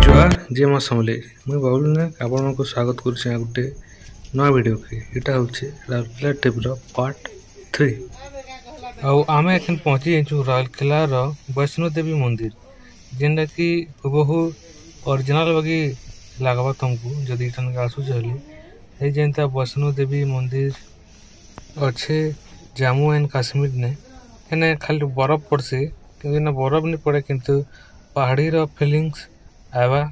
जुहार जय माँ समलेई मुई बाबुल नायक आपण को स्वागत करुचे गोटे नया वीडियो के इटा होचे राउरकेला ट्रिप पार्ट 3 आउ आमे एखन पहुंची जाइछु राउरकेला रो वैष्णो देवी मंदिर जेनटा कि हुबहू ओरिजिनल बगी लागबा तुमको जदि इठन के आसु चली ए जेनता वैष्णो देवी मंदिर अच्छे जम्मू एंड कश्मीर ने एने खाली बरफ पड़से किंतु ना बरफ नहीं पड़े किंतु पहाड़ी रो फीलिंग्स आवा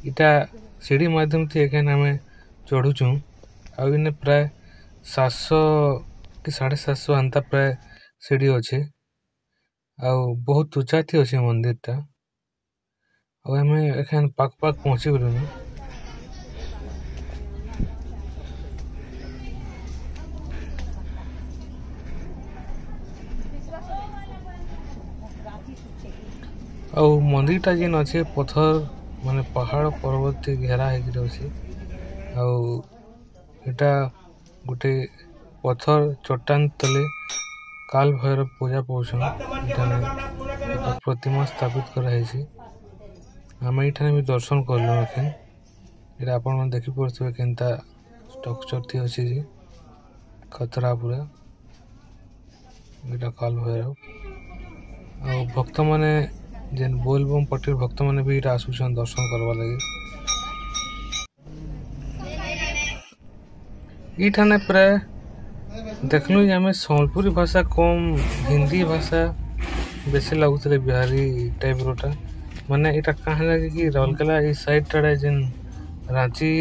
इटा सीढ़ी माध्यम थी एखन हमें चढ़ुचु आने प्राय 700 कि 750 अंता प्राय सीढ़ी अच्छे आ बहुत उच्चा थी अच्छे मंदिर टा हमें एखन पाक पहुंची गलु आ मंदिर टा जेन अच्छे पत्थर माने पहाड़ पर्वत घेरा होगी आटा गोटे पत्थर चट्टान तले काल भैरव पूजा पाउछन प्रतिमा स्थापित कराई आम ये भी दर्शन करलु एखन ये आपण देखी पड़े केनता स्ट्रक्चर थी अच्छी जी खतरा पूरा यहाँ काल भैरव आ भक्त माने जेन बोलबम पट्टी भक्त माने भी आसुछन दर्शन करवा लगे इठाने प्राय देखलु आम सम्बलपुरी भाषा कम हिंदी भाषा बेसी लगुले बिहारी टाइप रोटा माने इटा कहाँ लगे कि राउरकेला इस साइड टाड़े जेन रांची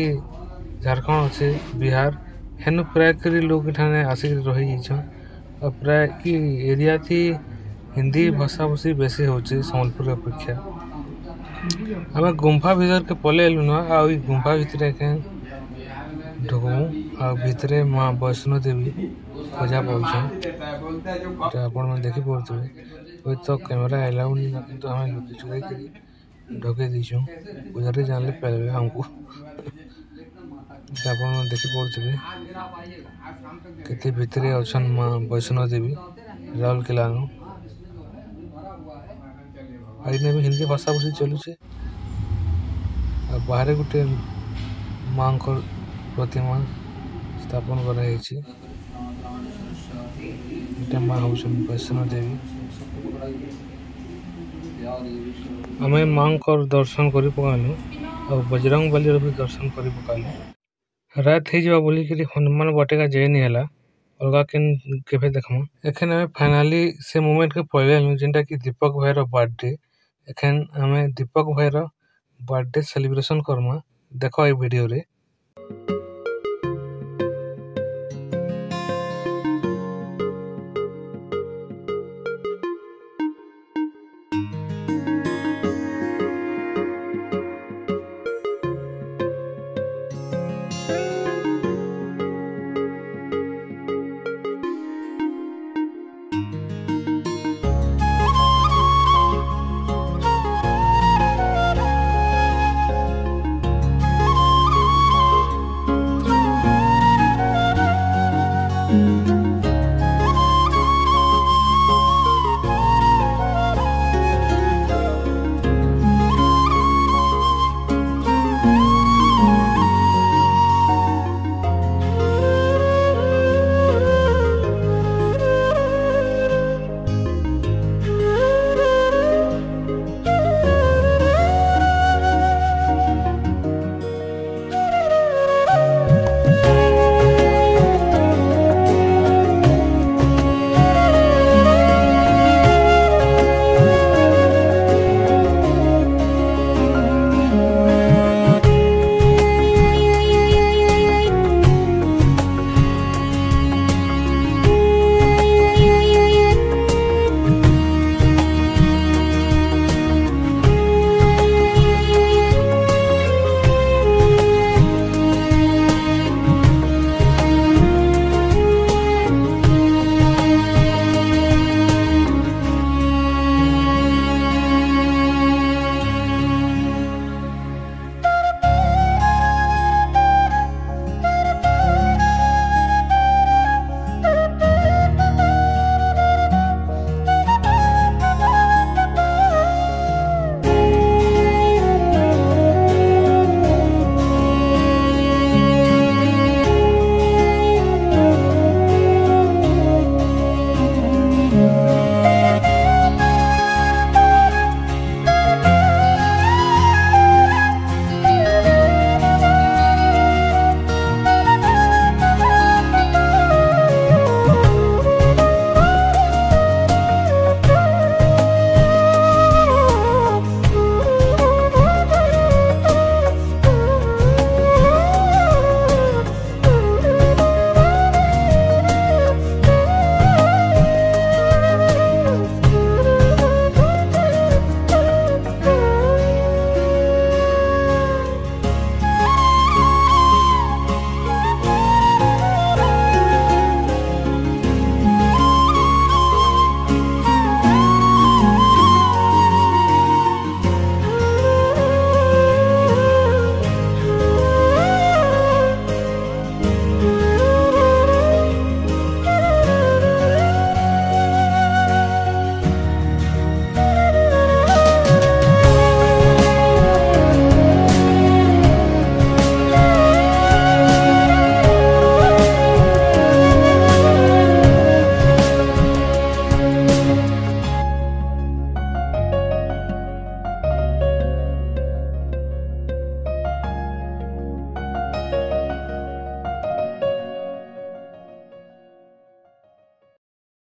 झारखंड अच्छे बिहार हेनु प्राय करी लोग इठाने आसिक रही और प्राय एरिया थी हिंदी भाषा भाषी बेसी होचे सम्बलपुर अपेक्षा आम गुंफा भीतर के पले एलु ना आ गुंफा भितर ढुकू आ भितरे माँ वैष्णो देवी पूजा पाउछन आपण देखी पड़े तो कैमरा एलाउ नहीं ना किंतु हमें लुकी चुराई कर ढके दीछू पुजारी जानले पारे हमको आपण देखी पड़े केते भितरे अछन माँ वैष्णो देवी राउरकेला नु आईने भी हिंदी भाषा भाषी चलुचे बाहर गोटे माँ प्रतिमा स्थापन कराई माँ हूँ वैष्णो देवी आम माँ दर्शन कर पकालु और बजरंग बली भी दर्शन कर पकालु रात हो बोलिक हनुमान बटेका जाए नहीं है अलगा केवे देखमा एखन हमें फाइनाली से मोमेंट के पहले जेनटा कि दीपक भाई बर्थडे एखन हमें दीपक भाई बर्थडे सेलिब्रेशन करमा देखो ये वीडियो रे।